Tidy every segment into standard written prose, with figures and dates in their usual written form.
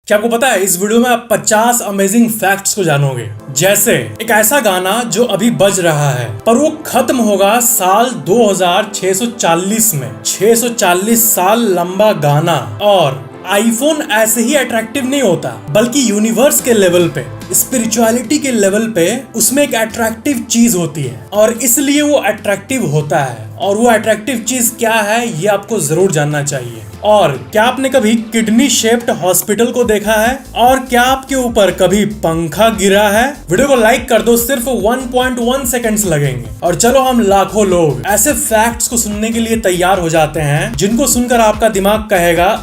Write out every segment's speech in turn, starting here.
क्या आपको पता है इस वीडियो में आप 50 अमेजिंग फैक्ट्स को जानोगे। जैसे एक ऐसा गाना जो अभी बज रहा है पर वो खत्म होगा साल 2640 में। 640 साल लंबा गाना। और आईफोन ऐसे ही अट्रैक्टिव नहीं होता बल्कि यूनिवर्स के लेवल पे, स्पिरिचुअलिटी के लेवल पे उसमें एक अट्रैक्टिव चीज होती है और इसलिए वो अट्रैक्टिव होता है। और वो अट्रैक्टिव चीज क्या है ये आपको जरूर जानना चाहिए। और क्या आपने कभी किडनी शेप्ड हॉस्पिटल को देखा है? और क्या आपके ऊपर कभी पंखा गिरा है? वीडियो को लाइक कर दो, सिर्फ 1.1 सेकंड्स लगेंगे। और चलो हम लाखों लोग ऐसे फैक्ट्स को सुनने के लिए तैयार हो जाते हैं जिनको सुनकर आपका दिमाग कहेगा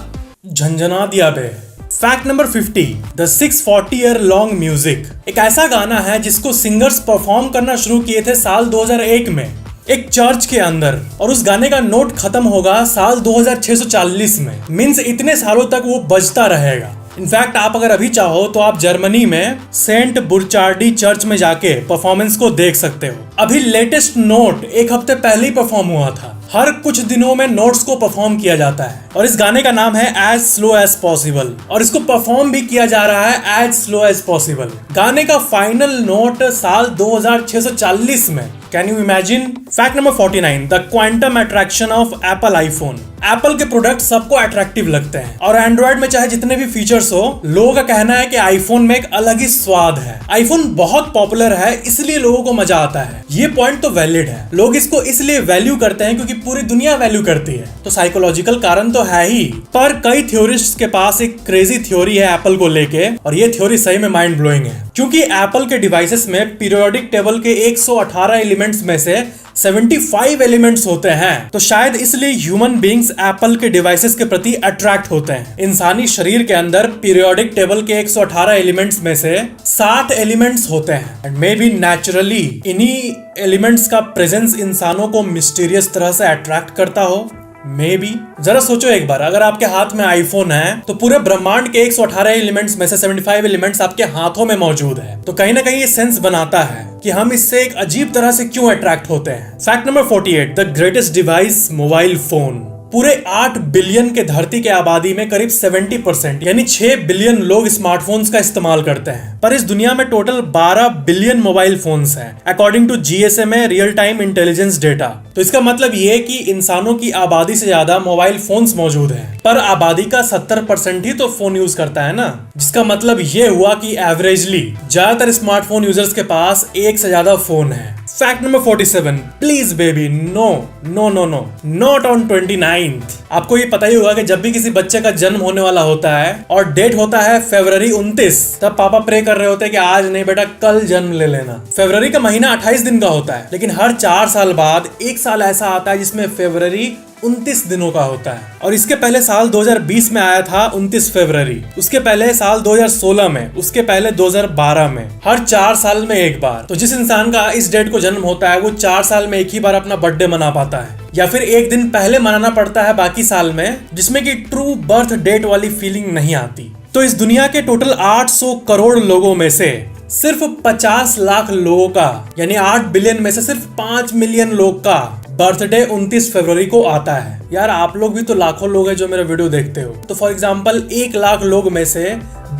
झंझना दिया बे। Fact number 50, the 640 year long music. एक ऐसा गाना है जिसको सिंगर्स परफॉर्म करना शुरू किए थे साल 2001 में एक चर्च के अंदर, और उस गाने का नोट खत्म होगा साल 2640 में। मीन्स इतने सालों तक वो बजता रहेगा। इनफैक्ट आप अगर अभी चाहो तो आप जर्मनी में सेंट बुरचार्डी चर्च में जाके परफॉर्मेंस को देख सकते हो। अभी लेटेस्ट नोट एक हफ्ते पहले ही परफॉर्म हुआ था। हर कुछ दिनों में नोट्स को परफॉर्म किया जाता है और इस गाने का नाम है एज स्लो एज पॉसिबल, और इसको परफॉर्म भी किया जा रहा है एज स्लो एज पॉसिबल। गाने का फाइनल नोट साल 2640 में। Can you imagine? Fact number 49, the quantum attraction of Apple iPhone. Apple के प्रोडक्ट सबको अट्रैक्टिव लगते हैं और एंड्रॉइड में चाहे जितने भी फीचर्स हो, लोगों का कहना है कि आईफोन में एक अलग ही स्वाद है। आईफोन बहुत पॉपुलर है इसलिए लोगों को मजा आता है। ये पॉइंट तो वैलिड है। लोग इसको इसलिए वैल्यू करते हैं क्योंकि पूरी दुनिया वैल्यू करती है, तो साइकोलॉजिकल कारण तो है ही। पर कई थ्योरिस्ट्स के पास एक क्रेजी थ्योरी है एप्पल को लेके, और ये थ्योरी सही में माइंड ब्लोइंग है। क्योंकि एप्पल के डिवाइसेस में पीरियोडिक टेबल के 118 एलिमेंट्स में से 75 एलिमेंट्स होते हैं, तो शायद इसलिए ह्यूमन बीइंग्स एप्पल के डिवाइसेस के प्रति अट्रैक्ट होते हैं। इंसानी शरीर के अंदर पीरियोडिक टेबल के 118 एलिमेंट्स में से 60 एलिमेंट्स होते हैं, एंड मे बी नेचुरली इन्हीं एलिमेंट्स का प्रेजेंस इंसानों को मिस्टीरियस तरह से अट्रैक्ट करता हो। मे बी जरा सोचो एक बार, अगर आपके हाथ में आईफोन है तो पूरे ब्रह्मांड के 118 एलिमेंट्स में से 75 एलिमेंट्स आपके हाथों में मौजूद है, तो कहीं ना कहीं ये सेंस बनाता है कि हम इससे एक अजीब तरह से क्यों अट्रैक्ट होते हैं। Fact number 48, the greatest device mobile phone. पूरे 8 बिलियन के धरती के आबादी में करीब 70% यानी 6 बिलियन लोग स्मार्टफोन्स का इस्तेमाल करते हैं, पर इस दुनिया में टोटल 12 बिलियन मोबाइल फोन्स हैं according to GSMA real time intelligence data. तो इसका मतलब ये कि इंसानों की आबादी से ज्यादा मोबाइल फोन्स मौजूद हैं, पर आबादी का 70% ही तो फोन यूज करता है ना, जिसका मतलब ये हुआ कि एवरेजली ज्यादातर स्मार्टफोन यूजर्स के पास एक से ज्यादा फोन है। Fact number 47, please baby no no no no not on 29th। आपको ये पता ही होगा कि जब भी किसी बच्चे का जन्म होने वाला होता है और डेट होता है फरवरी 29, तब पापा प्रे कर रहे होते हैं कि आज नहीं बेटा कल जन्म ले लेना। फरवरी का महीना 28 दिन का होता है, लेकिन हर 4 साल बाद एक साल ऐसा आता है जिसमें फरवरी 29 दिनों का होता है। और इसके पहले साल 2020 में आया था 29 फरवरी, उसके पहले साल 2016 में, उसके पहले 2012 में। हर 4 साल में एक बार। तो जिस इंसान का इस डेट को जन्म होता है वो 4 साल में एक ही बार अपना बर्थडे मना पाता है, या फिर एक दिन पहले मनाना पड़ता है बाकी साल में, जिसमें कि ट्रू बर्थ डेट वाली फीलिंग नहीं आती। तो इस दुनिया के टोटल 800 करोड़ लोगों में से सिर्फ 50 लाख लोगों का, यानी 8 बिलियन में से सिर्फ 5 मिलियन लोग का बर्थडे 29 फरवरी को आता है। यार आप लोग भी तो लाखों लोग हैं जो मेरा वीडियो देखते हो, तो फॉर एग्जांपल 1 लाख लोग में से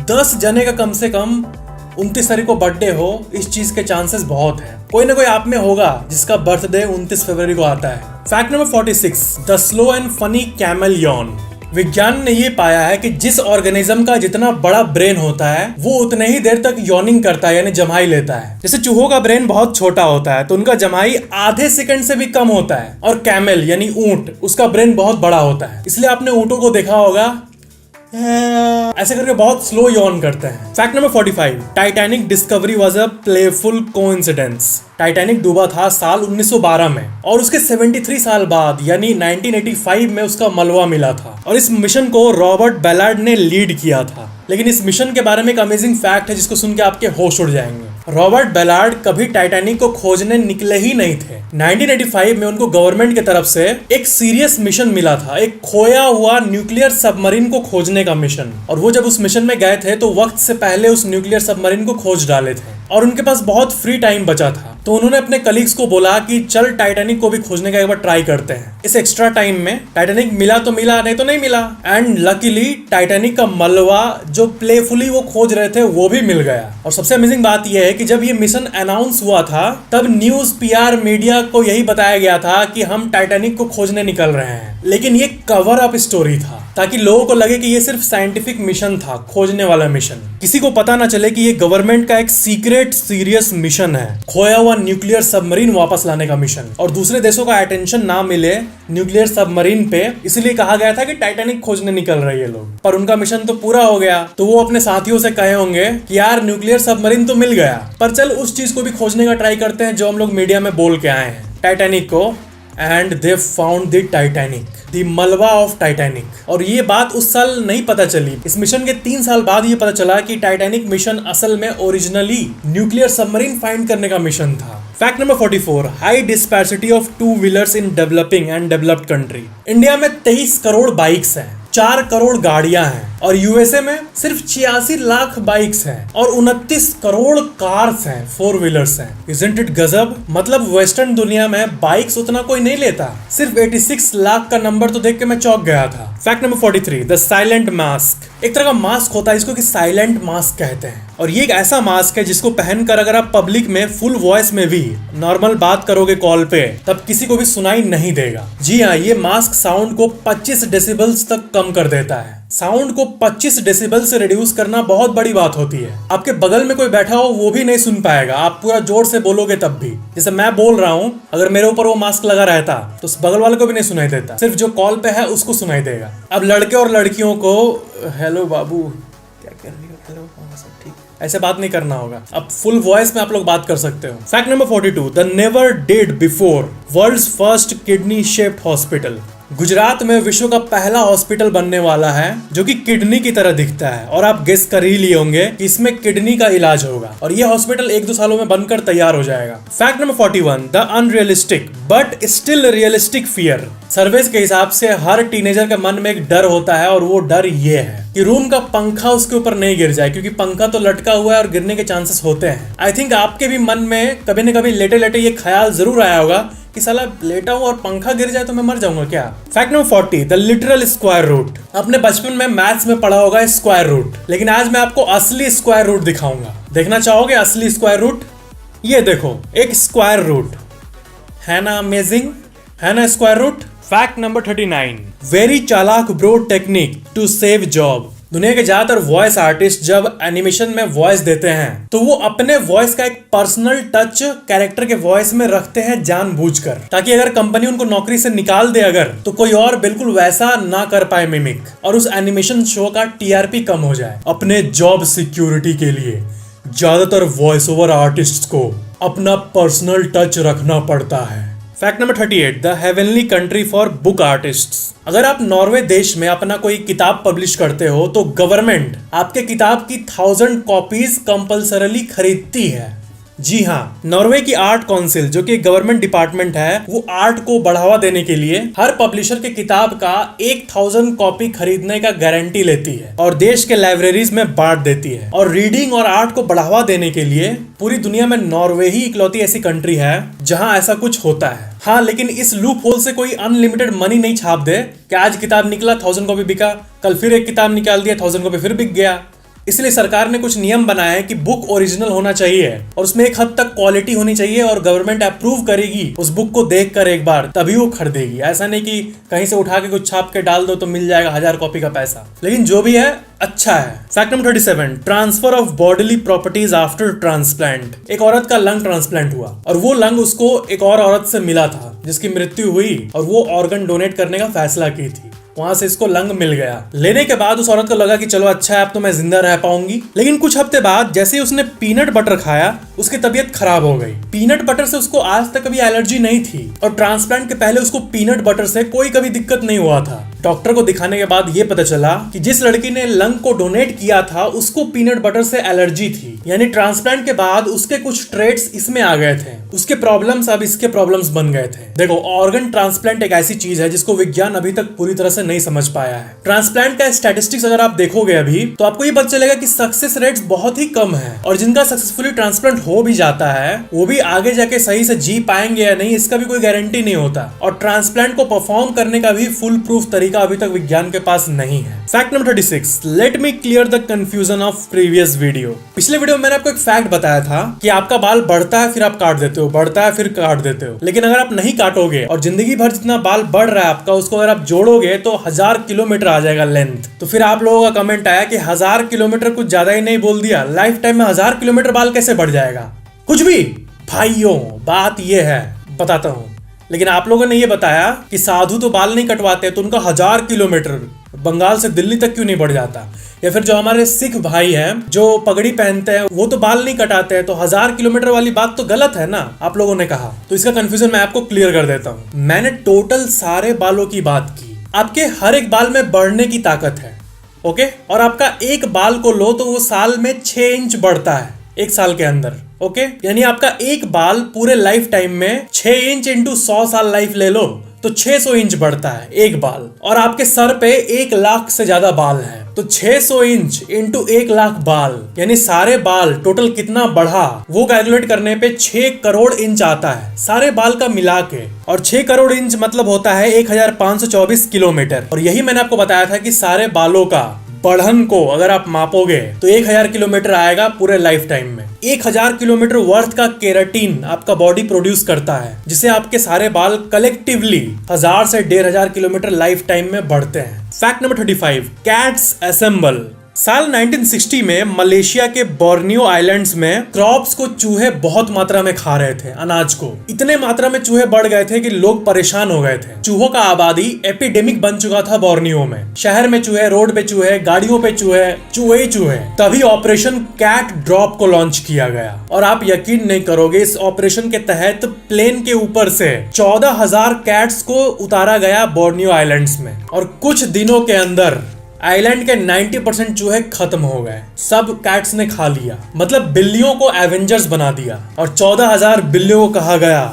10 जने का कम से कम 29 तारीख को बर्थडे हो, इस चीज के चांसेस बहुत है। कोई ना कोई आप में होगा जिसका बर्थडे 29 फरवरी को आता है। Fact number 46, the slow and funny camel Yon. विज्ञान ने ये पाया है कि जिस ऑर्गेनिज्म का जितना बड़ा ब्रेन होता है वो उतने ही देर तक यॉर्निंग करता है, यानी जमाई लेता है। जैसे चूहों का ब्रेन बहुत छोटा होता है तो उनका जमाई आधे सेकंड से भी कम होता है, और कैमल यानी ऊंट, उसका ब्रेन बहुत बड़ा होता है, इसलिए आपने ऊंटों को देखा होगा ऐसे करके बहुत स्लो यॉर्न करते हैं। Fact number 45, Titanic discovery was a playful coincidence. Titanic डूबा था साल 1912 में, और उसके 73 साल बाद यानी 1985 में उसका मलबा मिला था, और इस मिशन को रॉबर्ट बेलार्ड ने लीड किया था। लेकिन इस मिशन के बारे में एक अमेजिंग फैक्ट है जिसको सुन के आपके होश उड़ जाएंगे। रॉबर्ट बेलार्ड कभी टाइटैनिक को खोजने निकले ही नहीं थे। 1985 में उनको गवर्नमेंट की तरफ से एक सीरियस मिशन मिला था, एक खोया हुआ न्यूक्लियर सबमरीन को खोजने का मिशन, और वो जब उस मिशन में गए थे तो वक्त से पहले उस न्यूक्लियर सबमरीन को खोज डाले थे, और उनके पास बहुत फ्री टाइम बचा था। तो उन्होंने अपने कलीग्स को बोला कि चल टाइटैनिक को भी खोजने का एक बार ट्राई करते हैं। इस एक्स्ट्रा टाइम में टाइटैनिक मिला तो मिला, नहीं तो नहीं मिला। एंड लकीली टाइटैनिक का मलबा जो प्लेफुली वो खोज रहे थे वो भी मिल गया। और सबसे अमेजिंग बात यह है कि जब ये मिशन अनाउंस हुआ था तब न्यूज, पीआर, मीडिया को यही बताया गया था कि हम टाइटैनिक को खोजने निकल रहे हैं। लेकिन ये कवर अप स्टोरी था ताकि लोगों को लगे कि ये सिर्फ साइंटिफिक मिशन था, खोजने वाला मिशन। किसी को पता ना चले कि ये गवर्नमेंट का एक सीक्रेट सीरियस मिशन है, खोया हुआ न्यूक्लियर सबमरीन वापस लाने का मिशन। और दूसरे देशों का अटेंशन ना मिले न्यूक्लियर सबमरीन पे, इसलिए कहा गया था कि टाइटैनिक खोजने निकल रहे हैं लोग। पर उनका मिशन तो पूरा हो गया, तो वो अपने साथियों से कहे होंगे कि यार न्यूक्लियर सबमरीन तो मिल गया, पर चल उस चीज को भी खोजने का ट्राई करते हैं जो हम लोग मीडिया में बोल के आए हैं, टाइटैनिक को। And they found the Titanic, the मलबा ऑफ टाइटैनिक। और ये बात उस साल नहीं पता चली, इस मिशन के 3 साल बाद ये पता चला कि टाइटैनिक मिशन असल में ओरिजिनली न्यूक्लियर सबमरीन फाइंड करने का मिशन था। Fact number 44, high disparity of 2 wheelers in developing and developed country. India में 23 करोड़ बाइक्स हैं, 4 करोड़ गाड़ियां हैं, और यूएसए में सिर्फ 86 लाख बाइक्स हैं और 29 करोड़ कार्स हैं, 4 व्हीलर्स हैं। Isn't it गजब? मतलब वेस्टर्न दुनिया में बाइक्स उतना कोई नहीं लेता। सिर्फ 86 लाख का नंबर तो देख के मैं चौंक गया था। Fact number 43, the silent mask. एक तरह का मास्क होता है इसको कि साइलेंट मास्क कहते हैं, और ये एक ऐसा मास्क है जिसको पहनकर अगर आप पब्लिक में फुल वॉइस में भी नॉर्मल बात करोगे कॉल पे, तब किसी को भी सुनाई नहीं देगा। जी हाँ, ये मास्क साउंड को 25 डेसिबल्स तक कम कर देता है। साउंड को 25 डेसिबल से रिड्यूस करना बहुत बड़ी बात होती है। आपके बगल में कोई बैठा हो वो भी नहीं सुन पाएगा, आप पूरा जोर से बोलोगे तब भी। जैसे मैं बोल रहा हूँ, अगर मेरे ऊपर वो मास्क लगा रहता तो बगल वाले को भी नहीं सुनाई देता, सिर्फ जो कॉल पे है उसको सुनाई देगा। अब लड़के और लड़कियों को हेलो बाबू क्या कर रही हो, हेलो सब ठीक, ऐसे बात नहीं करना होगा। अब फुल वॉइस में आप लोग बात कर सकते हो। Fact number 42, the never did before world's first kidney shaped hospital. Gujarat में विश्व का पहला हॉस्पिटल बनने वाला है जो कि किडनी की तरह दिखता है, और आप गेस कर ही लिए होंगे कि इसमें किडनी का इलाज होगा, और ये हॉस्पिटल 1-2 सालों में बनकर तैयार हो जाएगा। Fact number 41, the unrealistic but still realistic fear. Surveys के हिसाब से हर टीनेजर के मन में एक डर होता है, और वो डर ये है कि रूम का पंखा उसके ऊपर नहीं गिर जाए, क्योंकि पंखा तो लटका हुआ है और गिरने के चांसेस होते हैं। आई थिंक आपके भी मन में कभी न कभी लेटे लेटे ये ख्याल जरूर आया होगा कि साला लेटा हूं और पंखा गिर जाए तो मैं मर जाऊंगा क्या। Fact number 40, the literal square root. अपने बचपन में मैथ्स में पढ़ा होगा स्क्वायर रूट, लेकिन आज मैं आपको असली स्क्वायर रूट दिखाऊंगा। देखना चाहोगे असली स्क्वायर रूट? ये देखो, एक स्क्वायर रूट है ना, अमेजिंग है ना square root. Fact number 39, very चालाक bro technique to save job. दुनिया के ज्यादातर वॉइस आर्टिस्ट जब एनिमेशन में वॉइस देते हैं तो वो अपने वॉइस का एक पर्सनल टच कैरेक्टर के वॉइस में रखते हैं जानबूझकर, ताकि अगर कंपनी उनको नौकरी से निकाल दे अगर, तो कोई और बिल्कुल वैसा ना कर पाए मिमिक, और उस एनिमेशन शो का टीआरपी कम हो जाए। अपने जॉब सिक्योरिटी के लिए ज्यादातर वॉइस ओवर आर्टिस्ट को अपना पर्सनल टच रखना पड़ता है। Fact number 38, the heavenly country for book artists. अगर आप नॉर्वे देश में अपना कोई किताब पब्लिश करते हो तो गवर्नमेंट आपके किताब की 1000 कॉपीज कंपल्सरली खरीदती है। जी हाँ, नॉर्वे की आर्ट काउंसिल जो कि गवर्नमेंट डिपार्टमेंट है, वो आर्ट को बढ़ावा देने के लिए हर पब्लिशर के किताब का 1000 कॉपी खरीदने का गारंटी लेती है और देश के लाइब्रेरीज में बांट देती है। और रीडिंग और आर्ट को बढ़ावा देने के लिए पूरी दुनिया में नॉर्वे ही इकलौती ऐसी कंट्री है जहां ऐसा कुछ होता है। हाँ, लेकिन इस लूप होल से कोई अनलिमिटेड मनी नहीं छाप दे कि आज किताब निकला 1000 कॉपी बिका, कल फिर एक किताब निकाल दिया 1000 कॉपी फिर बिक गया। इसलिए सरकार ने कुछ नियम बनाए हैं कि बुक ओरिजिनल होना चाहिए और उसमें एक हद तक क्वालिटी होनी चाहिए और गवर्नमेंट अप्रूव करेगी उस बुक को देखकर एक बार, तभी वो खरीदेगी। ऐसा नहीं कि कहीं से उठा के कुछ छाप के डाल दो तो मिल जाएगा 1000 कॉपी का पैसा। लेकिन जो भी है अच्छा है। Fact number 37, transfer of bodily properties after transplant. एक औरत का लंग ट्रांसप्लांट हुआ और वो लंग उसको एक और औरत से मिला था जिसकी मृत्यु हुई और वो ऑर्गन डोनेट करने का फैसला की थी। वहां से इसको लंग मिल गया। लेने के बाद उस औरत को लगा कि चलो अच्छा है, अब तो मैं जिंदा रह पाऊंगी। लेकिन कुछ हफ्ते बाद जैसे ही उसने पीनट बटर खाया उसकी तबीयत खराब हो गई। पीनट बटर से उसको आज तक कभी एलर्जी नहीं थी और ट्रांसप्लांट के पहले उसको पीनट बटर से कोई कभी दिक्कत नहीं हुआ था। डॉक्टर को दिखाने के बाद ये पता चला कि जिस लड़की ने लंग को डोनेट किया था उसको पीनट बटर से एलर्जी थी, यानी ट्रांसप्लांट के बाद उसके कुछ ट्रेट्स इसमें आ गए थे, उसके प्रॉब्लम्स अब इसके प्रॉब्लम्स बन गए थे। देखो, ऑर्गन ट्रांसप्लांट एक ऐसी चीज है जिसको विज्ञान अभी तक पूरी तरह से नहीं समझ पाया है। ट्रांसप्लांट का स्टैटिस्टिक्स अगर आप देखोगे अभी तो आपको ये पता चलेगा कि सक्सेस रेट्स बहुत ही कम है, और जिनका सक्सेसफुली ट्रांसप्लांट हो भी जाता है वो भी आगे जाके सही से जी पाएंगे या नहीं इसका भी कोई गारंटी नहीं होता, और ट्रांसप्लांट को परफॉर्म करने का भी फुल प्रूफ तरीका अभी तक विज्ञान के पास नहीं है। Fact number 36, let me clear the confusion of previous video. पिछले वीडियो में मैंने आपको एक फैक्ट बताया था कि आपका बाल बढ़ता है फिर आप काट देते हो, बढ़ता है फिर काट देते हो, लेकिन अगर आप नहीं काटोगे और जिंदगी भर जितना बाल बढ़ रहा है आपका उसको अगर आप जोड़ोगे तो 1000 किलोमीटर आ जाएगा लेंथ। तो फिर आप लोगों का कमेंट आया कि 1000 किलोमीटर कुछ ज्यादा ही नहीं बोल दिया, लाइफ टाइम में 1000 किलोमीटर बाल कैसे बढ़ जाएगा? कुछ भी भाइयों, बात ये है, बताता हूं। लेकिन आप लोगों ने ये बताया कि साधु तो बाल नहीं कटवाते तो उनका 1000 किलोमीटर बंगाल से दिल्ली तक क्यों नहीं बढ़ जाता, या फिर जो हमारे सिख भाई हैं जो पगड़ी पहनते हैं वो तो बाल नहीं कटाते हैं, तो 1000 किलोमीटर वाली बात तो गलत है ना, आप लोगों ने कहा। तो इसका कंफ्यूजन मैं आपको क्लियर कर देता हूं। मैंने टोटल सारे बालों की बात की। आपके हर एक बाल में बढ़ने की ताकत है, ओके, और आपका एक बाल को लो तो वो साल में 6 इंच बढ़ता है एक साल के अंदर, ओके, यानी आपका एक बाल पूरे लाइफ टाइम में 6 इंच इंटू 100 साल लाइफ ले लो तो 600 इंच बढ़ता है एक बाल, और आपके सर पे 1 लाख से ज्यादा बाल है, तो 600 इंच इंटू 1 लाख बाल, यानी सारे बाल टोटल कितना बढ़ा वो कैलकुलेट करने पे 6 करोड़ इंच आता है सारे बाल का मिला के, और 6 करोड़ इंच मतलब होता है 1524 किलोमीटर। और यही मैंने आपको बताया था कि सारे बालों का बढ़न को अगर आप मापोगे तो 1000 किलोमीटर आएगा पूरे लाइफ टाइम में। 1000 किलोमीटर वर्थ का केराटिन आपका बॉडी प्रोड्यूस करता है, जिसे आपके सारे बाल कलेक्टिवली 1000 से 1500 किलोमीटर लाइफ टाइम में बढ़ते हैं। Fact number 35, cats assemble. साल 1960 में मलेशिया के बोर्नियो आइलैंड्स में क्रॉप्स को चूहे बहुत मात्रा में खा रहे थे, अनाज को। इतने मात्रा में चूहे बढ़ गए थे कि लोग परेशान हो गए थे। चूहों का आबादी एपिडेमिक बन चुका था बोर्नियो में। शहर में चूहे, रोड पे चूहे, गाड़ियों पे चूहे, चूहे ही चूहे। तभी ऑपरेशन कैट ड्रॉप को लॉन्च किया गया, और आप यकीन नहीं करोगे इस ऑपरेशन के तहत प्लेन के ऊपर से 14,000 कैट्स को उतारा गया बोर्नियो आइलैंड्स में, और कुछ दिनों के अंदर आइलैंड के 90% चूहे खत्म हो गए, सब कैट्स ने खा लिया। मतलब बिल्लियों को एवेंजर्स बना दिया, और 14,000 बिल्लियों को कहा गया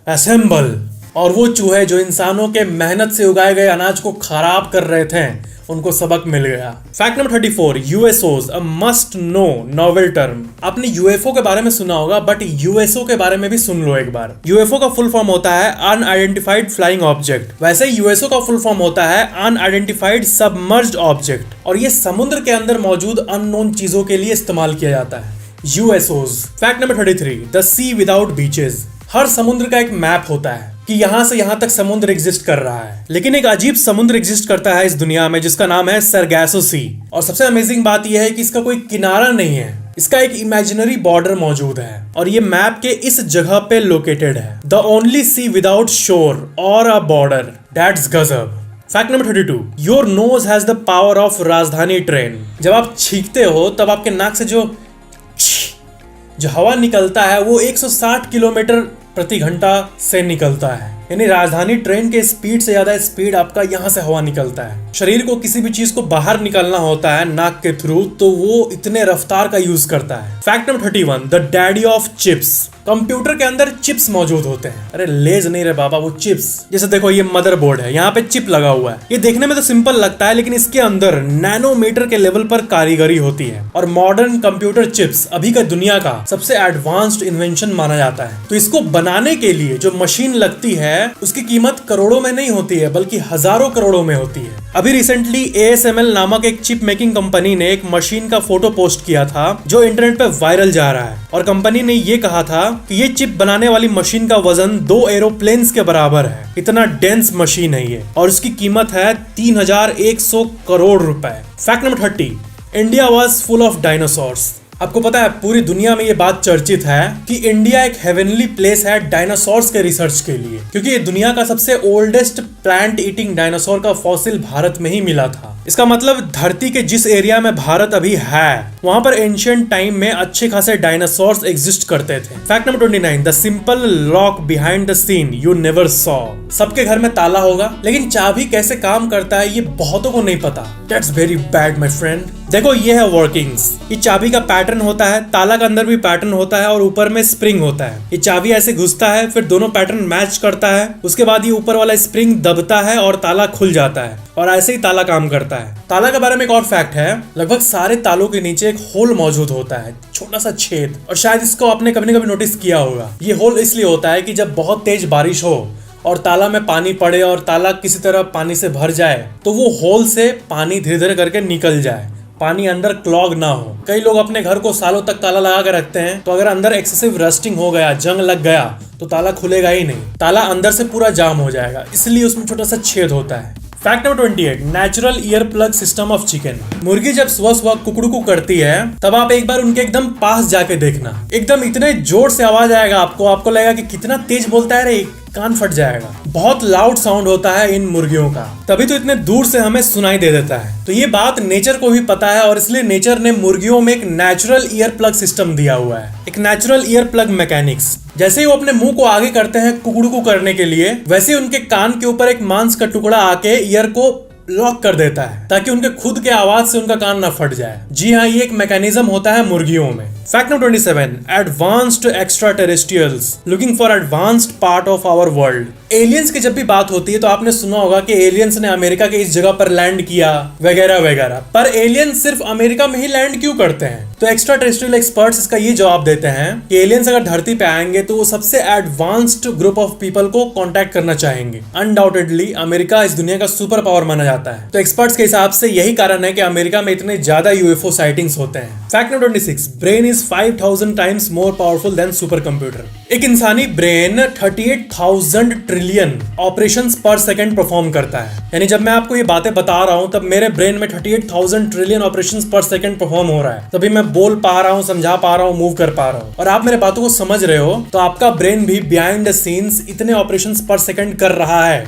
असेंबल, और वो चूहे जो इंसानों के मेहनत से उगाए गए अनाज को खराब कर रहे थे उनको सबक मिल गया। Fact number 34, USOs a must know novel term. आपने यूएफओ के बारे में सुना होगा, बट यूएसओ के बारे में भी सुन लो एक बार। यूएफओ का फुल फॉर्म होता है अनआइडेंटिफाइड फ्लाइंग ऑब्जेक्ट। वैसे यूएसओ का फुल फॉर्म होता है अनआइडेंटिफाइड सबमर्ज्ड ऑब्जेक्ट, और ये समुद्र के अंदर मौजूद अननोन चीजों के लिए इस्तेमाल किया जाता है, USOs. Fact number 33, the sea without beaches. हर समुद्र का एक मैप होता है कि यहां से यहां तक समुद्र एग्जिस्ट कर रहा है, लेकिन एक अजीब समुद्र एग्जिस्ट करता है इस दुनिया में जिसका नाम है सरगैसो सी। और सबसे अमेजिंग बात यह है कि इसका कोई किनारा नहीं है, इसका एक इमेजिनरी बॉर्डर मौजूद है, और ये मैप के इस जगह पे लोकेटेड है। द ओनली सी विदाउट शोर और अ बॉर्डर, दैट्स गजब। Fact number 32, your nose has the power of राजधानी ट्रेन। जब आप छींकते हो तब आपके नाक से जो हवा निकलता है वो 160 किलोमीटर प्रति घंटा से निकलता है, यानी राजधानी ट्रेन के स्पीड से ज्यादा स्पीड आपका यहाँ से हवा निकलता है। शरीर को किसी भी चीज को बाहर निकलना होता है नाक के थ्रू, तो वो इतने रफ्तार का यूज करता है। Fact number 31, the daddy of chips. Computer के अंदर चिप्स मौजूद होते हैं। अरे लेज नहीं रे बाबा, वो चिप्स। जैसे देखो ये मदरबोर्ड है, यहाँ पे चिप लगा हुआ है। ये देखने में तो सिंपल लगता है, लेकिन इसके अंदर नैनोमीटर के लेवल पर कारीगरी होती है, और मॉडर्न कंप्यूटर चिप्स अभी का दुनिया का सबसे एडवांस्ड इन्वेंशन माना जाता है। तो इसको बनाने के लिए जो मशीन लगती है उसकी कीमत करोड़ों में नहीं होती है, बल्कि हजारों करोड़ों में होती है। अभी रिसेंटली ASML नामक एक चिप मेकिंग कंपनी ने एक मशीन का फोटो पोस्ट किया था जो इंटरनेट पे वायरल जा रहा है, और कंपनी ने ये कहा था कि ये चिप बनाने वाली मशीन का वजन 2 एरोप्लेन्स के बराबर है। इतना डेंस मशीन है ये, और उसकी कीमत है 3100 करोड़ रुपए। Fact number 30, India was full of dinosaurs. आपको पता है पूरी दुनिया में ये बात चर्चित है कि इंडिया एक हेवनली प्लेस है डायनासोर्स के रिसर्च के लिए, क्योंकि ये दुनिया का सबसे ओल्डेस्ट प्लांट ईटिंग डायनासोर का फॉसिल भारत में ही मिला था। इसका मतलब धरती के जिस एरिया में भारत अभी है वहां पर एंशिएंट टाइम में अच्छे खासे डायनासोर्स एग्जिस्ट करते थे। Fact number 29, the simple lock behind the seen you never saw. सबके घर में ताला होगा, लेकिन चाबी कैसे काम करता है ये बहुतों को नहीं पता। That's very bad my friend. देखो ये है वर्किंग्स। ये चाबी का पैटर्न होता है, ताला के अंदर भी पैटर्न होता है और ऊपर में स्प्रिंग होता है। ये चाबी ऐसे घुसता है, फिर दोनों पैटर्न मैच करता है, उसके बाद ये ऊपर वाला स्प्रिंग दबता है और ताला खुल जाता है, और ऐसे ही ताला काम करता है। ताला के बारे में एक और फैक्ट है, लगभग सारे तालों के नीचे एक होल मौजूद होता है, छोटा सा छेद, और शायद इसको आपने कभी न कभी नोटिस किया होगा। ये होल इसलिए होता है कि जब बहुत तेज बारिश हो और ताला में पानी पड़े और ताला किसी तरह पानी से भर जाए तो वो होल से पानी धीरे धीरे करके निकल जाए, पानी अंदर क्लॉग ना हो। कई लोग अपने घर को सालों तक ताला लगा के रखते हैं, तो अगर अंदर एक्सेसिव रस्टिंग हो गया, जंग लग गया, तो ताला खुलेगा ही नहीं, ताला अंदर से पूरा जाम हो जाएगा, इसलिए उसमें छोटा सा छेद होता है। Fact number 28, natural ear plug system of chicken. मुर्गी जब सुबह सुबह कुकड़ू करती है तब आप एक बार उनके एकदम पास जाके देखना, एकदम इतने जोर से आवाज आएगा आपको लगेगा कि कितना तेज बोलता है रे, कान फट जाएगा। बहुत लाउड साउंड होता है इन मुर्गियों का, तभी तो इतने दूर से हमें सुनाई दे देता है। तो ये बात नेचर को भी पता है और इसलिए नेचर ने मुर्गियों में एक नेचुरल ईयर प्लग सिस्टम दिया हुआ है, एक नेचुरल ईयर प्लग मैकेनिक्स। जैसे ही वो अपने मुंह को आगे करते हैं कुकड़ू करने के लिए, वैसे ही उनके कान के ऊपर एक मांस का टुकड़ा आके ईयर को लॉक कर देता है ताकि उनके खुद के आवाज से उनका कान ना फट जाए। जी हाँ, ये एक मैकेनिज्म होता है मुर्गियों में। Fact number 27, advanced extraterrestrials looking for advanced part of our world. Aliens की जब भी बात होती है तो आपने सुना होगा कि एलियंस ने अमेरिका के इस जगह पर लैंड किया वगैरह वगैरह, पर एलियंस सिर्फ अमेरिका में ही लैंड क्यों करते हैं? तो एक्स्ट्रा टेरेस्ट्रियल एक्सपर्ट्स इसका ये जवाब देते हैं कि एलियंस अगर धरती पे आएंगे तो वो सबसे एडवांस्ड ग्रुप ऑफ पीपल को कांटेक्ट करना चाहेंगे। अनडाउटेडली अमेरिका इस दुनिया का सुपर पावर माना जाता है, तो एक्सपर्ट्स के हिसाब से यही कारण है कि अमेरिका में इतने ज्यादा यूएफओ साइटिंग्स होते हैं। Fact number 26, brain is 5000 times more powerful than super computer. एक इंसानी ब्रेन 38,000 ट्रिलियन ऑपरेशंस पर सेकंड परफॉर्म करता है। यानी जब मैं आपको ये बातें बता रहा हूं तब मेरे ब्रेन में 38,000 ट्रिलियन ऑपरेशंस पर सेकंड परफॉर्म हो रहा है, तभी मैं बोल पा रहा हूं, समझा पा रहा हूं, मूव कर पा रहा हूं। और आप मेरे बातों को समझ रहे हो तो आपका ब्रेन भी बिहाइंड द सीन्स इतने ऑपरेशंस पर सेकंड कर रहा है,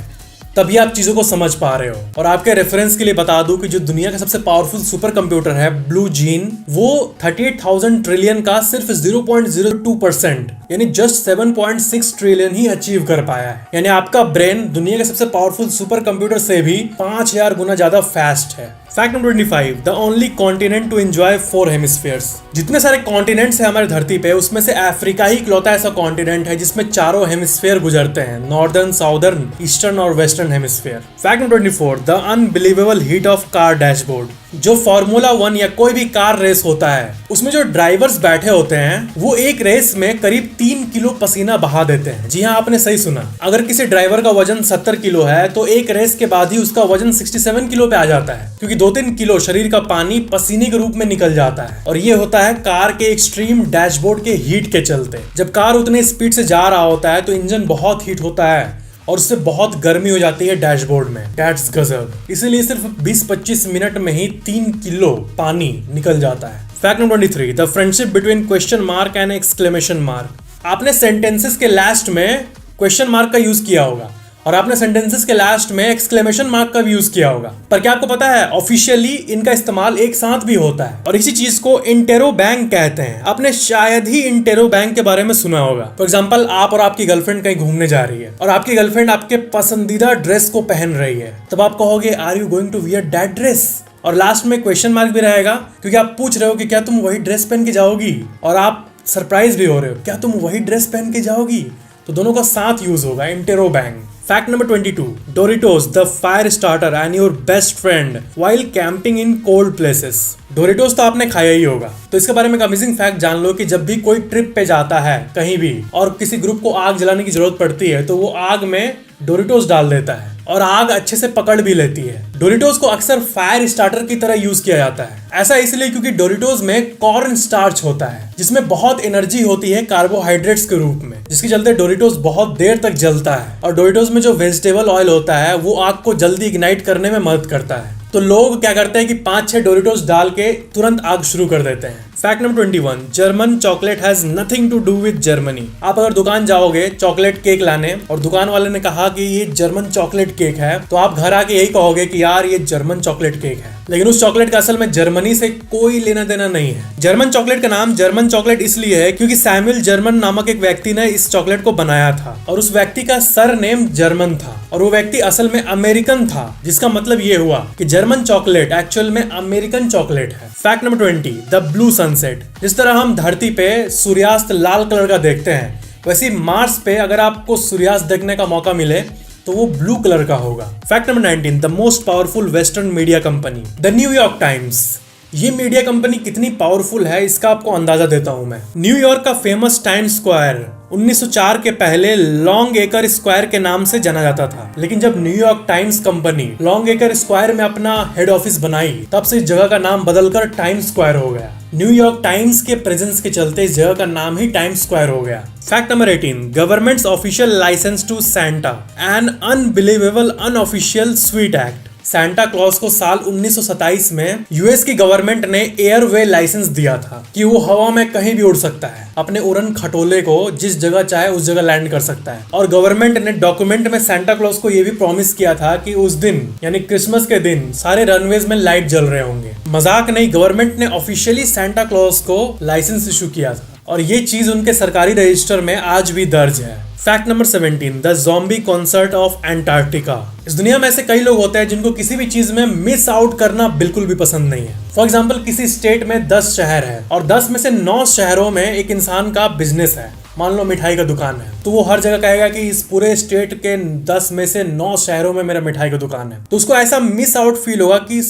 तभी आप चीजों को समझ पा रहे हो। और आपके रेफरेंस के लिए बता दूं कि जो दुनिया का सबसे पावरफुल सुपर कंप्यूटर है ब्लू जीन, वो 38,000 ट्रिलियन का सिर्फ 0.02% यानी जस्ट 7.6 ट्रिलियन ही अचीव कर पाया है। यानी आपका ब्रेन दुनिया के सबसे पावरफुल सुपर कंप्यूटर से भी 5000 गुना ज्यादा फास्ट है। Fact number 25, the only continent to enjoy 4 hemispheres. जितने सारे कॉन्टिनेंट्स है हमारे धरती पे, उसमें से अफ्रीका ही इकलौता ऐसा कॉन्टिनेंट है जिसमें 4 हेमिस्फीयर गुजरते हैं, नॉर्दर्न, साउदर्न, ईस्टर्न और western hemisphere. Fact number 24, the unbelievable heat of car dashboard. जो फॉर्मूला 1 या कोई भी कार रेस होता है उसमें जो ड्राइवर्स बैठे होते हैं वो एक रेस में करीब 3 किलो पसीना बहा देते हैं। जी हाँ, आपने सही सुना। अगर किसी ड्राइवर का वजन 70 किलो है तो एक रेस के बाद ही उसका वजन 67 किलो पे आ जाता है, क्योंकि 2-3 किलो शरीर का पानी पसीने के रूप में निकल जाता है। और ये होता है कार के एक्सट्रीम डैशबोर्ड के हीट के चलते। जब कार उतने स्पीड से जा रहा होता है तो इंजन बहुत हीट होता है और उससे बहुत गर्मी हो जाती है डैशबोर्ड में। दैट्स गजब। इसीलिए सिर्फ 20-25 मिनट में ही 3 किलो पानी निकल जाता है। Fact number 23, the friendship between question mark and exclamation mark. आपने सेंटेंसेस के लास्ट में क्वेश्चन मार्क का यूज किया होगा और आपने सेंटेंसेस के लास्ट में एक्सक्लेमेशन मार्क का भी यूज किया होगा, पर क्या आपको पता है ऑफिशियली इनका इस्तेमाल एक साथ भी होता है और इसी चीज को इंटेरोबैंग कहते हैं। आपने शायद ही इंटेरोबैंग के बारे में सुना होगा। फॉर एग्जांपल, आप और आपकी गर्लफ्रेंड कहीं घूमने जा रही है और आपकी गर्लफ्रेंड आपके पसंदीदा ड्रेस को पहन रही है, तब आप कहोगे are you going to wear that dress, और लास्ट में क्वेश्चन मार्क भी रहेगा क्योंकि आप पूछ रहे हो कि क्या तुम वही ड्रेस पहन के जाओगी, और आप सरप्राइज भी हो रहे हो क्या तुम वही ड्रेस पहन के जाओगी, तो दोनों का साथ यूज होगा interrobang. Fact number 22, Doritos the fire starter and your best friend while camping in cold places. Doritos तो आपने खाया ही होगा, तो इसके बारे में एक अमेजिंग फैक्ट जान लो कि जब भी कोई ट्रिप पे जाता है कहीं भी और किसी ग्रुप को आग जलाने की जरूरत पड़ती है तो वो आग में डोरिटोस डाल देता है और आग अच्छे से पकड़ भी लेती है। डोरिटोस को अक्सर फायर स्टार्टर की तरह यूज किया जाता है। ऐसा इसलिए क्योंकि डोरिटोस में कॉर्न स्टार्च होता है जिसमें बहुत एनर्जी होती है कार्बोहाइड्रेट्स के रूप में, जिसके चलते डोरिटोस बहुत देर तक जलता है। और डोरिटोस में जो वेजिटेबल ऑयल होता है वो आग को जल्दी इग्नाइट करने में मदद करता है। तो लोग क्या करते हैं कि 5-6 डोरिटोस डाल के तुरंत आग शुरू कर देते हैं। Fact number 21, German chocolate has nothing to do with Germany. आप अगर दुकान जाओगे चॉकलेट केक लाने और दुकान वाले ने कहा कि ये जर्मन चॉकलेट केक है, तो आप घर आके यही कहोगे कि यार ये जर्मन चॉकलेट केक है, लेकिन उस चॉकलेट का असल में जर्मनी से कोई लेना देना नहीं है। जर्मन चॉकलेट का नाम जर्मन चॉकलेट इसलिए है क्योंकि सैमुअल जर्मन नामक एक व्यक्ति ने इस चॉकलेट को बनाया था और उस व्यक्ति का सर नेम जर्मन था और वो व्यक्ति असल में अमेरिकन था, जिसका मतलब ये हुआ कि जर्मन चॉकलेट एक्चुअल में अमेरिकन चॉकलेट है। Fact number 20, the blue sunset. जिस तरह हम धरती पे सूर्यास्त लाल कलर का देखते हैं, वैसे मार्स पे अगर आपको सूर्यास्त देखने का मौका मिले तो वो ब्लू कलर का होगा। Fact number 19, the most powerful western media company, the New York times. ये मीडिया कंपनी कितनी पावरफुल है इसका आपको अंदाजा देता हूं मैं। न्यूयॉर्क का फेमस टाइम्स स्क्वायर 1904 के पहले लॉन्ग एकर स्क्वायर के नाम से जाना जाता था, लेकिन जब न्यूयॉर्क टाइम्स कंपनी लॉन्ग एकर स्क्वायर में अपना हेड ऑफिस बनाई, तब से इस जगह का नाम बदलकर टाइम्स स्क्वायर हो गया। न्यूयॉर्क टाइम्स के प्रेजेंस के चलते इस जगह का नाम ही टाइम्स स्क्वायर हो गया। Fact number 18, government's official license to Santa, an unbelievable unofficial sweet act. Santa Claus को साल 1927 में यूएस की गवर्नमेंट ने एयरवे लाइसेंस दिया था कि वो हवा में कहीं भी उड़ सकता है, अपने उड़न खटोले को जिस जगह चाहे उस जगह लैंड कर सकता है। और गवर्नमेंट ने डॉक्यूमेंट में सैंटा क्लॉज को ये भी प्रॉमिस किया था कि उस दिन यानी क्रिसमस के दिन सारे रनवेज में लाइट जल रहे होंगे। मजाक नहीं, गवर्नमेंट ने ऑफिशियली सैंटा क्लॉज को लाइसेंस इशू किया था और ये चीज उनके सरकारी रजिस्टर में आज भी दर्ज है। Fact number 17, the zombie concert of Antarctica. इस दुनिया में ऐसे कई लोग होते हैं जिनको किसी भी चीज में मिस आउट करना बिल्कुल भी पसंद नहीं है। फॉर एग्जाम्पल, किसी स्टेट में 10 शहर है और 10 में से 9 शहरों में एक इंसान का बिजनेस है, मान लो मिठाई का दुकान है, तो वो हर जगह कहेगा कि इस पूरे स्टेट के 10 में से 9 शहरों में मेरा मिठाई का दुकान है। तो उसको ऐसा मिस आउट फील होगा कि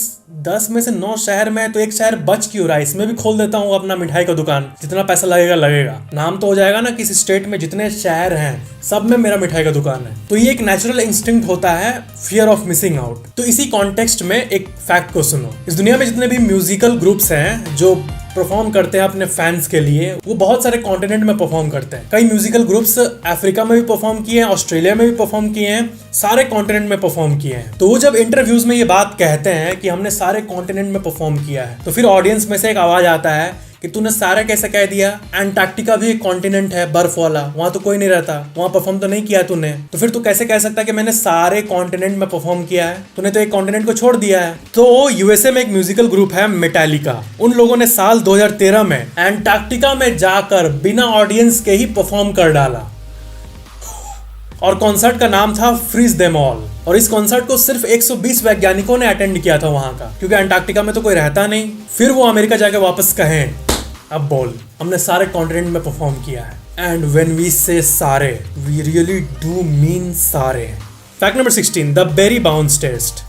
10 में से 9 शहर में तो एक शहर बच क्यों रहा है, इसमें भी खोल देता हूँ अपना मिठाई का दुकान, जितना पैसा लगेगा लगेगा। नाम तो हो जाएगा ना, किसी स्टेट में जितने शहर हैं सब में मेरा मिठाई का दुकान है। तो ये एक नेचुरल इंस्टिंक्ट होता है, फियर ऑफ मिसिंग आउट। तो इसी कॉन्टेक्स्ट में एक फैक्ट को सुनो। इस दुनिया में जितने भी म्यूजिकल ग्रुप्स हैं जो परफॉर्म करते हैं अपने फैंस के लिए, वो बहुत सारे कॉन्टिनेंट में परफॉर्म करते हैं। कई म्यूजिकल ग्रुप्स अफ्रीका में भी परफॉर्म किए हैं, ऑस्ट्रेलिया में भी परफॉर्म किए हैं, सारे कॉन्टिनेंट में परफॉर्म किए हैं। तो वो जब इंटरव्यूज में ये बात कहते हैं कि हमने सारे कॉन्टिनेंट में परफॉर्म किया है, तो फिर ऑडियंस में से एक आवाज आता है कि तूने सारे कैसे कह दिया, एंटार्क्टिका भी एक कॉन्टिनेंट है बर्फ वाला, वहां तो कोई नहीं रहता, वहां परफॉर्म तो नहीं किया तूने, तो फिर तू कैसे कह सकता है कि मैंने सारे कॉन्टिनेंट में परफॉर्म किया है, तूने तो एक कॉन्टिनेंट को छोड़ दिया है। तो यूएसए में एक म्यूजिकल ग्रुप है मेटालिका, उन लोगों ने साल 2013 में एंटार्क्टिका में जाकर बिना ऑडियंस के ही परफॉर्म कर डाला और कॉन्सर्ट का नाम था फ्रीज देम ऑल। और इस कॉन्सर्ट को सिर्फ 120 वैज्ञानिकों ने अटेंड किया था वहां का, क्योंकि अंटार्कटिका में तो कोई रहता नहीं। फिर वो अमेरिका जाके वापस कहें, अब बोल हमने सारे कॉन्टिनेंट में परफॉर्म किया है। And when we say sorry, we really do mean sorry. Fact number 16, the berry bounce test.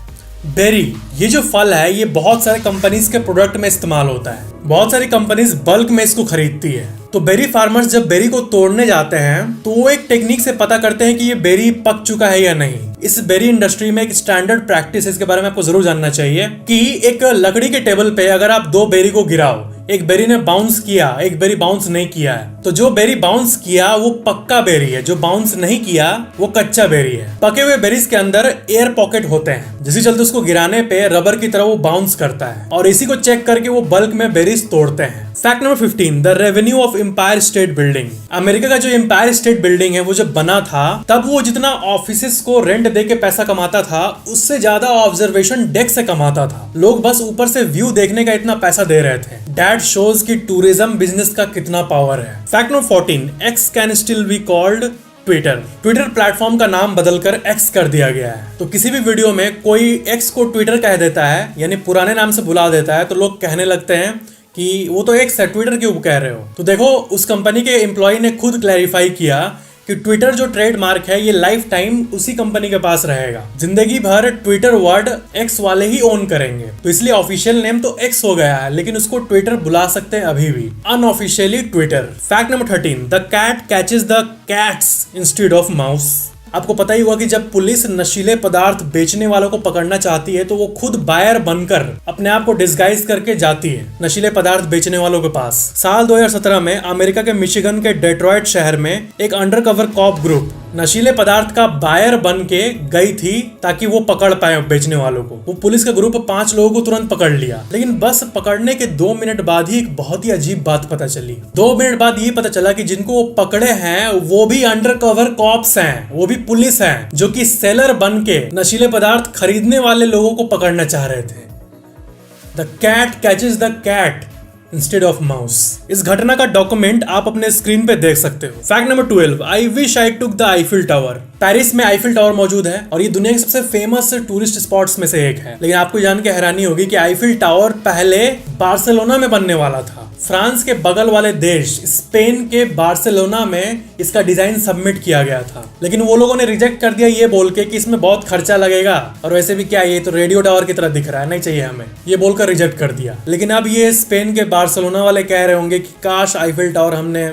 Berry, ये जो फल है ये बहुत सारे कंपनीज के प्रोडक्ट में इस्तेमाल होता है, बहुत सारी कंपनीज बल्क में इसको खरीदती है। तो बेरी फार्मर्स जब बेरी को तोड़ने जाते हैं तो वो एक टेक्निक से पता करते हैं कि ये बेरी पक चुका है या नहीं। इस बेरी इंडस्ट्री में एक स्टैंडर्ड प्रैक्टिस है, इसके बारे में आपको जरूर जानना चाहिए कि एक लकड़ी के टेबल पे अगर आप 2 बेरी को गिराओ, एक बेरी ने बाउंस किया, एक बेरी बाउंस नहीं किया है, तो जो बेरी बाउंस किया वो पक्का बेरी है, जो बाउंस नहीं किया वो कच्चा बेरी है। पके हुए बेरीज के अंदर एयर पॉकेट होते हैं, जिसके चलते उसको गिराने पे रबर की तरह वो बाउंस करता है और इसी को चेक करके वो बल्क में बेरीज तोड़ते हैं। Fact number 15, the revenue of Empire State Building. America का जो एम्पायर स्टेट बिल्डिंग है वो जब बना था तब वो जितना ऑफिसेस को रेंट दे के पैसा कमाता था उससे ज्यादा ऑब्जर्वेशन डेक से कमाता था। लोग बस ऊपर से व्यू देखने का इतना पैसा दे रहे थे। दैट शोज कि टूरिज्म बिजनेस का कितना पावर है। Fact number 14, x can still be called Twitter. Twitter platform का नाम बदलकर एक्स कर दिया गया है। तो किसी भी वीडियो में कोई एक्स को ट्विटर कह देता है, यानी पुराने नाम से बुला देता है, तो लोग कहने लगते हैं कि वो तो एक्स है, ट्विटर क्यों कह रहे हो। तो देखो, उस कंपनी के एम्प्लॉय ने खुद क्लैरिफाई किया कि ट्विटर जो ट्रेडमार्क है ये लाइफ टाइम उसी कंपनी के पास रहेगा, जिंदगी भर ट्विटर वर्ड एक्स वाले ही ओन करेंगे। तो इसलिए ऑफिशियल नेम तो एक्स हो गया है, लेकिन उसको ट्विटर बुला सकते हैं अभी भी, unofficially Twitter. Fact number 13, the cat catches the cats instead of mouse. आपको पता ही होगा कि जब पुलिस नशीले पदार्थ बेचने वालों को पकड़ना चाहती है तो वो खुद बायर बनकर अपने आप को डिस्गाइज करके जाती है नशीले पदार्थ बेचने वालों के पास। साल 2017 में अमेरिका के मिशिगन के डेट्रॉइट शहर में एक अंडरकवर कॉप ग्रुप नशीले पदार्थ का बायर बन के गई थी ताकि वो पकड़ पाए बेचने वालों को। वो पुलिस का ग्रुप 5 लोगों को तुरंत पकड़ लिया, लेकिन बस पकड़ने के 2 मिनट बाद ही एक बहुत ही अजीब बात पता चली। 2 मिनट बाद ये पता चला कि जिनको वो पकड़े हैं वो भी अंडर कवर कॉप्स हैं, वो भी पुलिस हैं, जो कि सेलर बन के नशीले पदार्थ खरीदने वाले लोगों को पकड़ना चाह रहे थे। The cat catches the cat instead of mouse. इस घटना का डॉक्यूमेंट आप अपने स्क्रीन पे देख सकते हो। Fact number 12, I wish I took the Eiffel tower. Paris में आईफिल टावर मौजूद है और ये दुनिया के सबसे फेमस टूरिस्ट स्पॉट्स में से एक है। लेकिन आपको जान के हैरानी होगी कि आईफिल टावर पहले बार्सिलोना में बनने वाला था। फ्रांस के बगल वाले देश स्पेन के बार्सिलोना में इसका डिजाइन सबमिट किया गया था, लेकिन वो लोगों ने रिजेक्ट कर दिया ये बोल के कि इसमें बहुत खर्चा लगेगा और वैसे भी क्या ये तो रेडियो टावर की तरह दिख रहा है, नहीं चाहिए हमें, ये बोलकर रिजेक्ट कर दिया। लेकिन अब ये स्पेन के बार्सिलोना वाले कह रहे होंगे कि काश आईफिल टावर हमने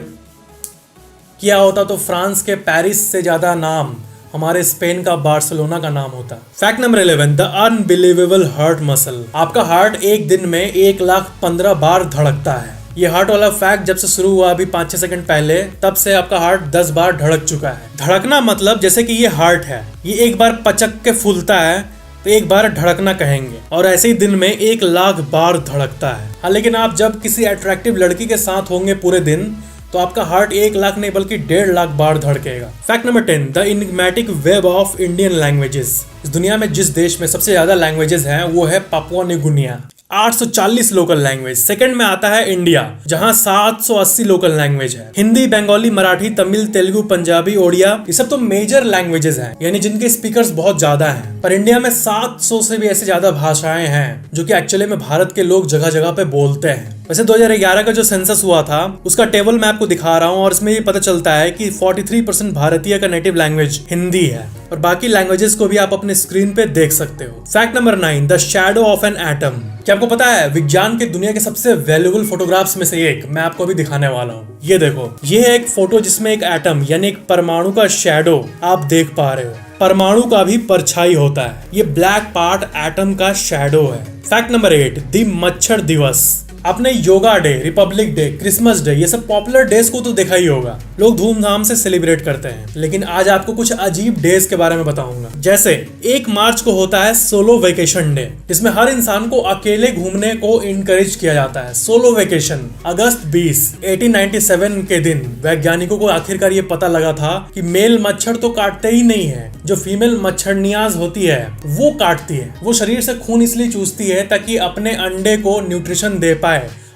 किया होता तो फ्रांस के पेरिस से ज्यादा नाम हमारे स्पेन का बार्सिलोना का नाम होता। Fact number 11, the unbelievable heart muscle. आपका हार्ट एक दिन में 1,15,000 बार धड़कता है। ये हार्ट वाला फैक्ट जब से शुरू हुआ अभी 5-6 सेकंड पहले, तब से आपका हार्ट 10 बार धड़क चुका है। धड़कना मतलब जैसे कि ये हार्ट है, ये एक बार पचक के फूलता है तो एक बार धड़कना कहेंगे, और ऐसे ही दिन में 1,00,000 बार धड़कता है। हाँ, लेकिन आप जब किसी अट्रैक्टिव लड़की के साथ होंगे पूरे दिन तो आपका हार्ट 1,00,000 नहीं बल्कि 1,50,000 बार धड़केगा। Fact number 10, the enigmatic web of Indian languages. इस दुनिया में जिस देश में सबसे ज्यादा लैंग्वेजेस हैं वो है Papua new Guinea, 840 local language. Second में आता है इंडिया, जहां 780 लोकल लैंग्वेज है। हिंदी, बंगाली, मराठी, तमिल, तेलुगु, पंजाबी, ओडिया, ये सब तो मेजर लैंग्वेजेस हैं, यानी जिनके स्पीकर्स बहुत ज्यादा हैं। पर इंडिया में 700 से भी ऐसे ज्यादा भाषाएं हैं जो कि एक्चुअली में भारत के लोग जगह जगह पे बोलते हैं। वैसे 2011 का जो सेंसस हुआ था उसका टेबल मैं आपको दिखा रहा हूँ और इसमें ये पता चलता है कि 43% भारतीय का नेटिव लैंग्वेज हिंदी है, और बाकी लैंग्वेजेस को भी आप अपने स्क्रीन पे देख सकते हो। Fact number 9, the shadow of an atom. क्या आपको पता है विज्ञान के दुनिया के सबसे वैल्यूएबल फोटोग्राफ्स में से एक मैं आपको अभी दिखाने वाला हूँ। ये देखो, ये है एक फोटो जिसमें एक एटम यानी एक परमाणु का शैडो आप देख पा रहे हो। परमाणु का भी परछाई होता है, ये ब्लैक पार्ट एटम का शैडो है। फैक्ट नंबर 8, द मच्छर दिवस। आपने yoga day, Republic day, Christmas day, ये सब पॉपुलर डेज को तो देखा ही होगा, लोग धूमधाम से सेलिब्रेट करते हैं। लेकिन आज आपको कुछ अजीब डेज के बारे में बताऊंगा। जैसे 1 मार्च को होता है सोलो वेकेशन डे, जिसमें हर इंसान को अकेले घूमने को इनकरेज किया जाता है। Solo vacation. अगस्त 20, 1897 के दिन वैज्ञानिकों को आखिरकार ये पता लगा था कि मेल मच्छर तो काटते ही नहीं है, जो फीमेल मच्छरनियाज होती है वो काटती है। वो शरीर से खून इसलिए चूसती है ताकि अपने अंडे को न्यूट्रिशन दे पाए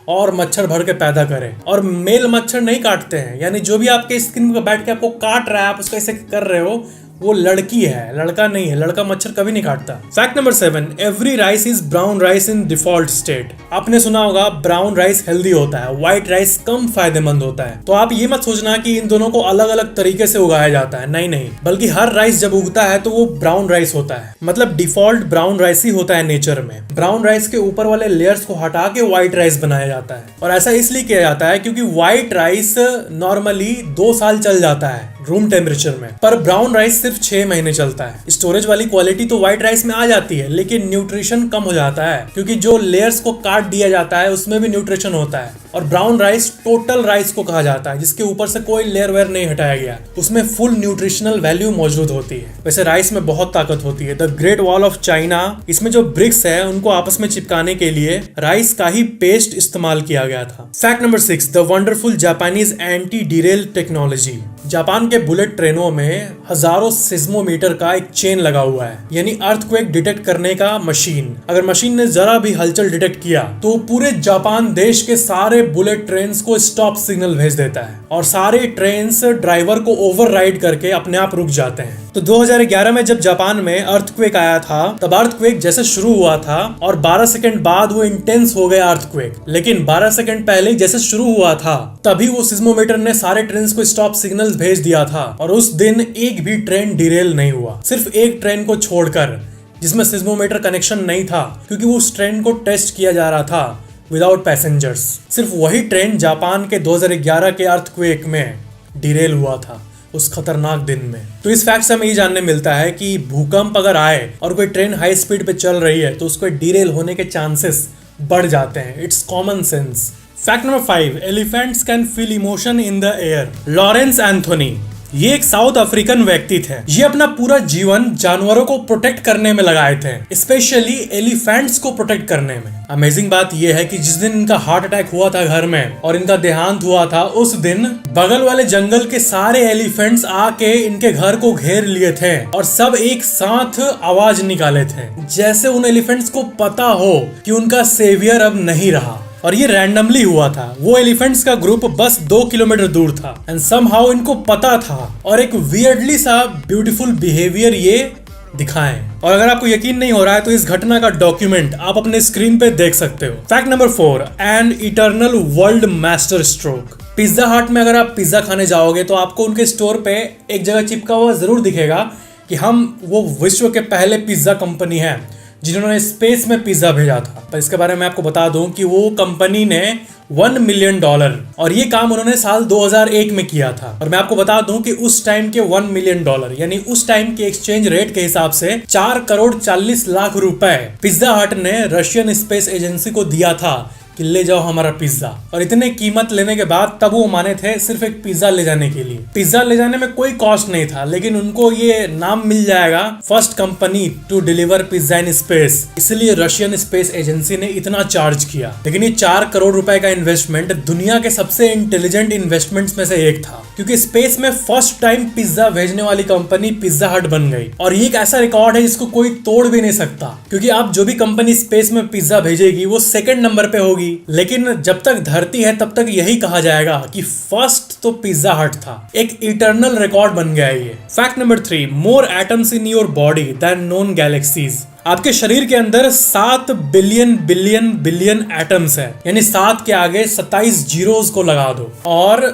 और मच्छर भर के पैदा करे, और मेल मच्छर नहीं काटते हैं, यानी जो भी आपके स्किन पर बैठ के आपको काट रहा है, आप उसको ऐसे कर रहे हो, वो लड़की है, लड़का नहीं है। लड़का मच्छर कभी नहीं काटता। Fact number 7, every rice is brown rice in default state. आपने सुना होगा ब्राउन राइस हेल्दी होता है, व्हाइट राइस कम फायदेमंद होता है। तो आप ये मत सोचना कि इन दोनों को अलग अलग तरीके से उगाया जाता है, नहीं नहीं, बल्कि हर राइस जब उगता है तो वो ब्राउन राइस होता है, मतलब डिफॉल्ट ब्राउन राइस ही होता है नेचर में। ब्राउन राइस के ऊपर वाले लेयर्स को हटा के व्हाइट राइस बनाया जाता है, और ऐसा इसलिए किया जाता है क्योंकि व्हाइट राइस नॉर्मली 2 साल चल जाता है रूम टेम्परेचर में, पर ब्राउन राइस सिर्फ 6 महीने चलता है। स्टोरेज वाली क्वालिटी तो व्हाइट राइस में आ जाती है, लेकिन न्यूट्रिशन कम हो जाता है क्योंकि जो लेयर्स को काट दिया जाता है उसमें भी न्यूट्रिशन होता है। और ब्राउन राइस टोटल राइस को कहा जाता है, जिसके ऊपर से कोई लेयर वेयर नहीं हटाया गया, उसमें फुल न्यूट्रिशनल वैल्यू मौजूद होती है। वैसे राइस में बहुत ताकत होती है। The great wall of China, इसमें जो ब्रिक्स है उनको आपस में चिपकाने के लिए राइस का ही पेस्ट इस्तेमाल किया गया था। Fact number 6, the wonderful Japanese anti Daryl technology. Japan के बुलेट ट्रेनों में हजारों सिस्मोमीटर का एक चेन लगा हुआ है, यानी अर्थक्वेक डिटेक्ट करने का मशीन। अगर मशीन ने जरा भी हलचल डिटेक्ट किया तो पूरे जापान देश के सारे बुलेट ट्रेन्स को स्टॉप सिग्नल भेज देता है, और सारे ट्रेन्स ड्राइवर को ओवरराइड करके अपने आप रुक जाते हैं। तो 2011 में जब जापान में अर्थक्वेक आया था, तब अर्थक्वेक जैसे शुरू हुआ था और 12 सेकंड बाद वो इंटेंस हो गया अर्थक्वेक। लेकिन 12 सेकंड पहले जैसे शुरू हुआ था तभी वो सिस्मोमीटर ने सारे ट्रेन को स्टॉप सिग्नल्स भेज दिया था, और उस दिन एक भी ट्रेन डिरेल नहीं हुआ, सिर्फ एक ट्रेन को छोड़कर जिसमें सिस्मोमीटर कनेक्शन नहीं था, क्योंकि वो उस ट्रेन को टेस्ट किया जा रहा था विदाउट पैसेंजर्स। सिर्फ वही ट्रेन जापान के 2011 के अर्थक्वेक में डिरेल हुआ था उस खतरनाक दिन में। तो इस फैक्ट से हमें ये जानने मिलता है कि भूकंप अगर आए और कोई ट्रेन हाई स्पीड पे चल रही है तो उसको डिरेल होने के चांसेस बढ़ जाते हैं। It's common sense. Fact number 5, elephants can feel emotion in the air. Lawrence Anthony, ये एक साउथ अफ्रीकन व्यक्ति थे। ये अपना पूरा जीवन जानवरों को प्रोटेक्ट करने में लगाए थे, स्पेशली एलिफेंट्स को प्रोटेक्ट करने में। अमेजिंग बात यह है कि जिस दिन इनका हार्ट अटैक हुआ था घर में और इनका देहांत हुआ था, उस दिन बगल वाले जंगल के सारे एलिफेंट्स आके इनके घर को घेर लिए थे और सब एक साथ आवाज निकाले थे, जैसे उन एलिफेंट्स को पता हो कि उनका सेवियर अब नहीं रहा। और ये रैंडमली हुआ था। वो एलिफेंट्स का ग्रुप बस 2 किलोमीटर दूर था एंड समहाउ इनको पता था और एक वियर्डली सा ब्यूटीफुल बिहेवियर ये दिखाएं। और अगर आपको यकीन नहीं हो रहा है तो इस घटना का डॉक्यूमेंट आप अपने स्क्रीन पे देख सकते हो। Fact number 4, an eternal world master stroke. Pizza हट में अगर आप पिज्जा खाने जाओगे तो आपको उनके स्टोर पे एक जगह चिपका हुआ जरूर दिखेगा कि हम वो विश्व के पहले पिज्जा कंपनी है जिन्होंने स्पेस में पिज्जा भेजा था। पर इसके बारे में आपको बता दूं कि वो कंपनी ने $1 मिलियन और ये काम उन्होंने साल 2001 में किया था। और मैं आपको बता दूं कि उस टाइम के $1 मिलियन यानी उस टाइम के एक्सचेंज रेट के हिसाब से 4,40,00,000 रुपए पिज्जा हट ने रशियन स्पेस एजेंसी को दिया था कि ले जाओ हमारा पिज्जा। और इतने कीमत लेने के बाद तब वो माने थे सिर्फ एक पिज्जा ले जाने के लिए। पिज्जा ले जाने में कोई कॉस्ट नहीं था, लेकिन उनको ये नाम मिल जाएगा first company to deliver pizza in space, इसलिए रशियन स्पेस एजेंसी ने इतना चार्ज किया। लेकिन ये 4 करोड़ रुपए का इन्वेस्टमेंट दुनिया के सबसे इंटेलिजेंट इन्वेस्टमेंट्स में से एक था, क्योंकि स्पेस में फर्स्ट टाइम पिज्जा भेजने वाली कंपनी पिज्जा हट बन गई। और ये एक ऐसा रिकॉर्ड है जिसको कोई तोड़ भी नहीं सकता, क्योंकि आप जो भी कंपनी स्पेस में पिज्जा भेजेगी वो सेकंड नंबर पे होगी, लेकिन जब तक धरती है तब तक यही कहा जाएगा कि फर्स्ट तो पिज्जा हट था। एक इटर्नल रिकॉर्ड बन गया ये। Fact number 3, more atoms in your body than known galaxies. आपके शरीर के अंदर 7 बिलियन बिलियन बिलियन एटम्स है, यानी 7 के आगे 27 जीरोस को लगा दो और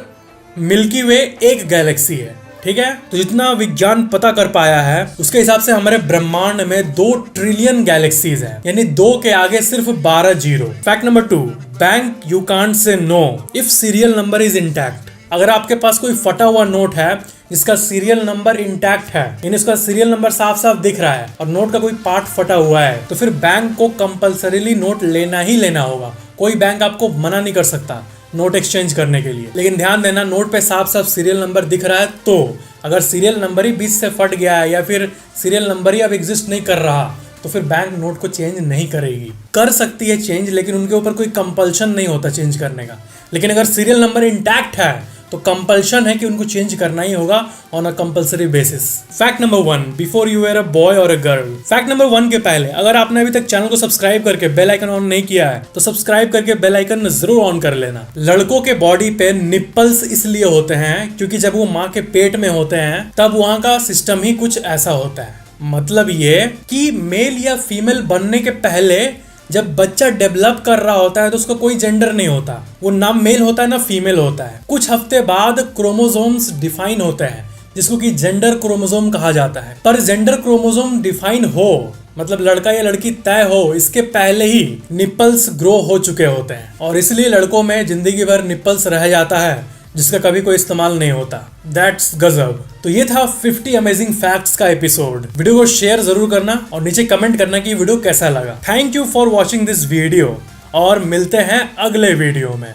मिल्की वे एक गैलेक्सी है। ठीक है, तो जितना विज्ञान पता कर पाया है उसके हिसाब से हमारे ब्रह्मांड में 2 ट्रिलियन गैलेक्सीज हैं, यानी 2 के आगे सिर्फ 12 zero. Fact number 2, bank you can't say know if serial number is intact. अगर आपके पास कोई फटा हुआ नोट है जिसका सीरियल नंबर इंटैक्ट है, यानी उसका सीरियल नंबर साफ साफ दिख रहा है और नोट का कोई पार्ट फटा हुआ है, तो फिर बैंक को कंपल्सरीली नोट लेना ही लेना होगा। कोई बैंक आपको मना नहीं कर सकता नोट एक्सचेंज करने के लिए। लेकिन ध्यान देना, नोट पे साफ साफ सीरियल नंबर दिख रहा है, तो अगर सीरियल नंबर ही बीच से फट गया है या फिर सीरियल नंबर ही अब एग्जिस्ट नहीं कर रहा, तो फिर बैंक नोट को चेंज नहीं करेगी। कर सकती है चेंज, लेकिन उनके ऊपर कोई कंपल्शन नहीं होता चेंज करने का। लेकिन अगर सीरियल नंबर इंटैक्ट है तो कंपल्शन है कि उनको चेंज करना ही होगा on a compulsory basis. Fact number 1, before you were a boy और अ गर्ल। फैक्ट नंबर 1 के पहले अगर आपने अभी तक चैनल को सब्सक्राइब करके बेल आइकन ऑन नहीं किया है तो सब्सक्राइब करके बेल आइकन जरूर ऑन कर लेना। लड़कों के बॉडी पे निप्पल्स इसलिए होते हैं क्योंकि जब वो माँ के पेट में होते हैं तब वहाँ का सिस्टम ही कुछ ऐसा होता है। मतलब ये कि मेल या फीमेल बनने के पहले जब बच्चा डेवलप कर रहा होता है तो उसका कोई जेंडर नहीं होता, वो ना मेल होता है ना फीमेल होता है। कुछ हफ्ते बाद क्रोमोसोम्स डिफाइन होते हैं जिसको कि जेंडर क्रोमोसोम कहा जाता है। पर जेंडर क्रोमोसोम डिफाइन हो, मतलब लड़का या लड़की तय हो, इसके पहले ही निप्पल्स ग्रो हो चुके होते हैं और इसलिए लड़कों में जिंदगी भर निप्पल्स रह जाता है जिसका कभी कोई इस्तेमाल नहीं होता। दैट्स गजब। तो ये था 50 अमेजिंग फैक्ट्स का एपिसोड। वीडियो को शेयर जरूर करना और नीचे कमेंट करना कि वीडियो कैसा लगा। Thank you for watching this video और मिलते हैं अगले वीडियो में।